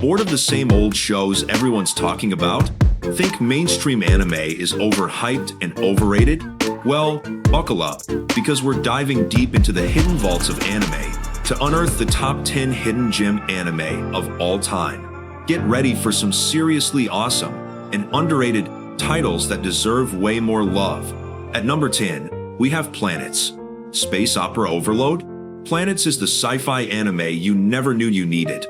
Bored of the same old shows everyone's talking about? Think mainstream anime is overhyped and overrated? Well, buckle up, because we're diving deep into the hidden vaults of anime to unearth the top 10 hidden gem anime of all time. Get ready for some seriously awesome and underrated titles that deserve way more love. At number 10, we have Planets. Space opera overload? Planets is the sci-fi anime you never knew you needed.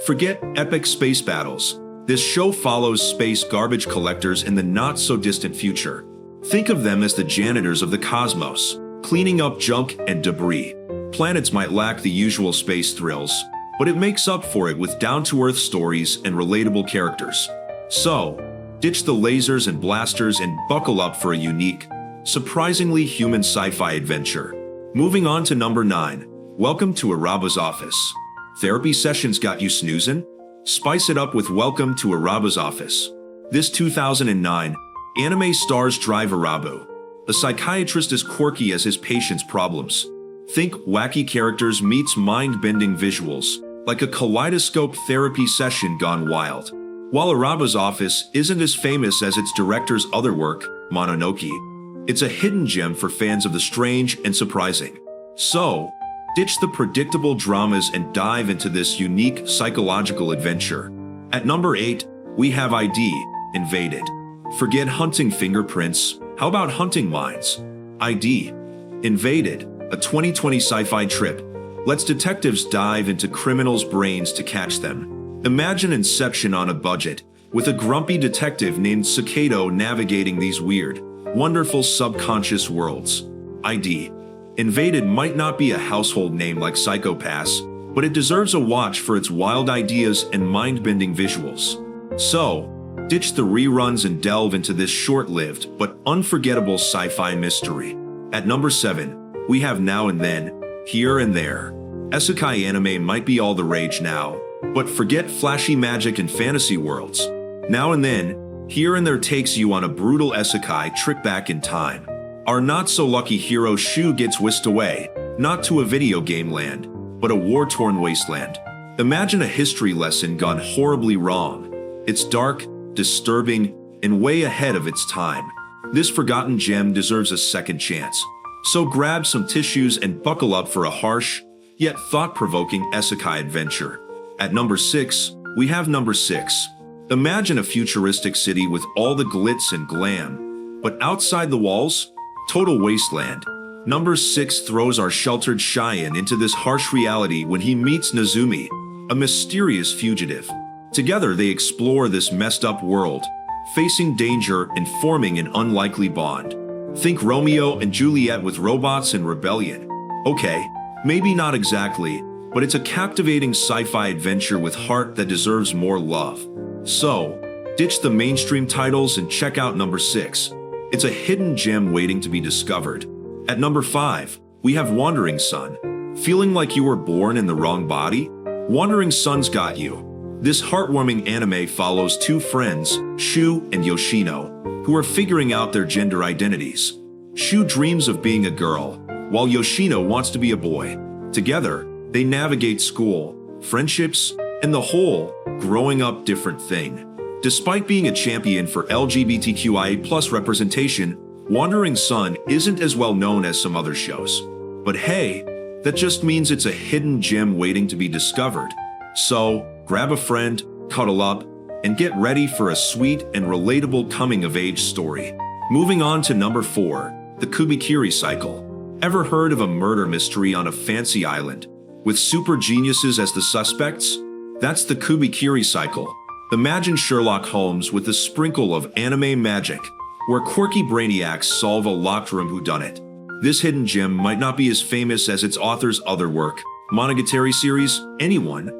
Forget epic space battles. This show follows space garbage collectors in the not-so-distant future. Think of them as the janitors of the cosmos, cleaning up junk and debris. Planets might lack the usual space thrills, but it makes up for it with down-to-earth stories and relatable characters. So, ditch the lasers and blasters and buckle up for a unique, surprisingly human sci-fi adventure. Moving on to number 9. Welcome to Araba's Office. Therapy sessions got you snoozing? Spice it up with Welcome to Araba's Office. This 2009 anime stars Drive Arabu, a psychiatrist as quirky as his patient's problems. Think wacky characters meets mind-bending visuals, like a kaleidoscope therapy session gone wild. While Araba's Office isn't as famous as its director's other work, Mononoke, it's a hidden gem for fans of the strange and surprising. So, ditch the predictable dramas and dive into this unique psychological adventure. At number 8, we have ID, Invaded. Forget hunting fingerprints, how about hunting minds? ID, Invaded, a 2020 sci-fi trip, lets detectives dive into criminals' brains to catch them. Imagine Inception on a budget, with a grumpy detective named Sakado navigating these weird, wonderful subconscious worlds. ID, Invaded might not be a household name like Psycho-Pass, but it deserves a watch for its wild ideas and mind-bending visuals. So, ditch the reruns and delve into this short-lived but unforgettable sci-fi mystery. At number 7, we have Now and Then, Here and There. Isekai anime might be all the rage now, but forget flashy magic and fantasy worlds. Now and Then, Here and There takes you on a brutal isekai trip back in time. Our not-so-lucky hero Shu gets whisked away, not to a video game land, but a war-torn wasteland. Imagine a history lesson gone horribly wrong. It's dark, disturbing, and way ahead of its time. This forgotten gem deserves a second chance. So grab some tissues and buckle up for a harsh, yet thought-provoking isekai adventure. At number 6, we have number 6. Imagine a futuristic city with all the glitz and glam, but outside the walls, total wasteland. Number 6 throws our sheltered Cheyenne into this harsh reality when he meets Nezumi, a mysterious fugitive. Together they explore this messed up world, facing danger and forming an unlikely bond. Think Romeo and Juliet with robots and rebellion. Okay, maybe not exactly, but it's a captivating sci-fi adventure with heart that deserves more love. So, ditch the mainstream titles and check out number 6. It's a hidden gem waiting to be discovered. At number 5, we have Wandering Sun. Feeling like you were born in the wrong body? Wandering Sun's got you. This heartwarming anime follows two friends, Shu and Yoshino, who are figuring out their gender identities. Shu dreams of being a girl, while Yoshino wants to be a boy. Together, they navigate school, friendships, and the whole growing up different thing. Despite being a champion for LGBTQIA+ representation, Wandering Sun isn't as well known as some other shows. But hey, that just means it's a hidden gem waiting to be discovered. So, grab a friend, cuddle up, and get ready for a sweet and relatable coming-of-age story. Moving on to number 4, the Kuy Kiri Cycle. Ever heard of a murder mystery on a fancy island, with super geniuses as the suspects? That's the Kuy Kiri Cycle. Imagine Sherlock Holmes with a sprinkle of anime magic, where quirky brainiacs solve a locked room whodunit. This hidden gem might not be as famous as its author's other work, Monogatari series, Anyone,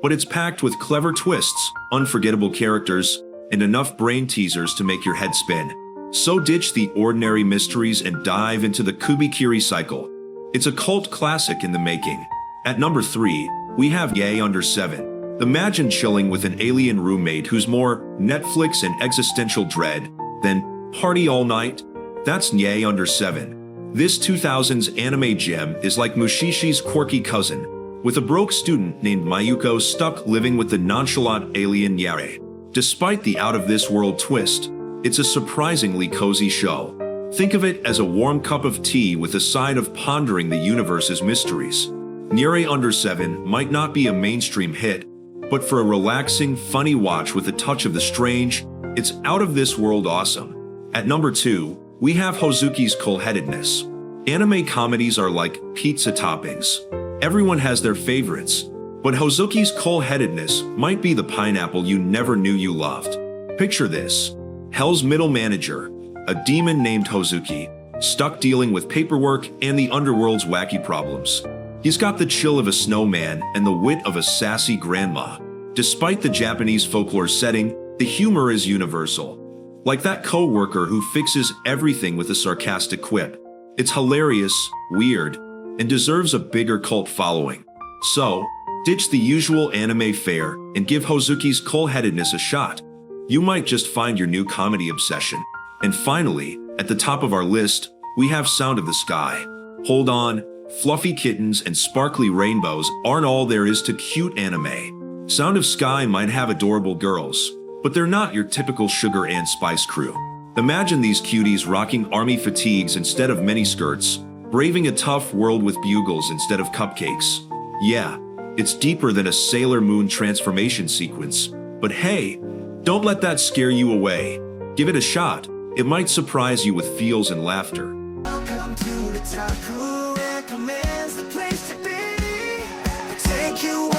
but it's packed with clever twists, unforgettable characters, and enough brain teasers to make your head spin. So ditch the ordinary mysteries and dive into the Kuy Kiri Cycle. It's a cult classic in the making. At number 3, we have Yae Under 7. Imagine chilling with an alien roommate who's more Netflix and existential dread than party all night. That's Yae Under 7. This 2000s anime gem is like Mushishi's quirky cousin, with a broke student named Mayuko stuck living with the nonchalant alien Yare. Despite the out-of-this-world twist, it's a surprisingly cozy show. Think of it as a warm cup of tea with a side of pondering the universe's mysteries. Nyare Under 7 might not be a mainstream hit, but for a relaxing, funny watch with a touch of the strange, it's out-of-this-world awesome. At number 2, we have Huki's Coolheadedness. Anime comedies are like pizza toppings. Everyone has their favorites, but Huki's Coolheadedness might be the pineapple you never knew you loved. Picture this: Hell's middle manager, a demon named Huki, stuck dealing with paperwork and the underworld's wacky problems. He's got the chill of a snowman and the wit of a sassy grandma. Despite the Japanese folklore setting, the humor is universal. Like that co-worker who fixes everything with a sarcastic quip. It's hilarious, weird, and deserves a bigger cult following. So, ditch the usual anime fare and give Huki's Coolheadedness a shot. You might just find your new comedy obsession. And finally, at the top of our list, we have Sound of the Sky. Hold on, fluffy kittens and sparkly rainbows aren't all there is to cute anime. Sound of Sky might have adorable girls, but they're not your typical sugar and spice crew. Imagine these cuties rocking army fatigues instead of miniskirts, braving a tough world with bugles instead of cupcakes. Yeah, it's deeper than a Sailor Moon transformation sequence. But hey, don't let that scare you away. Give it a shot. It might surprise you with feels and laughter. Welcome to the top, who recommends the place to be? Take you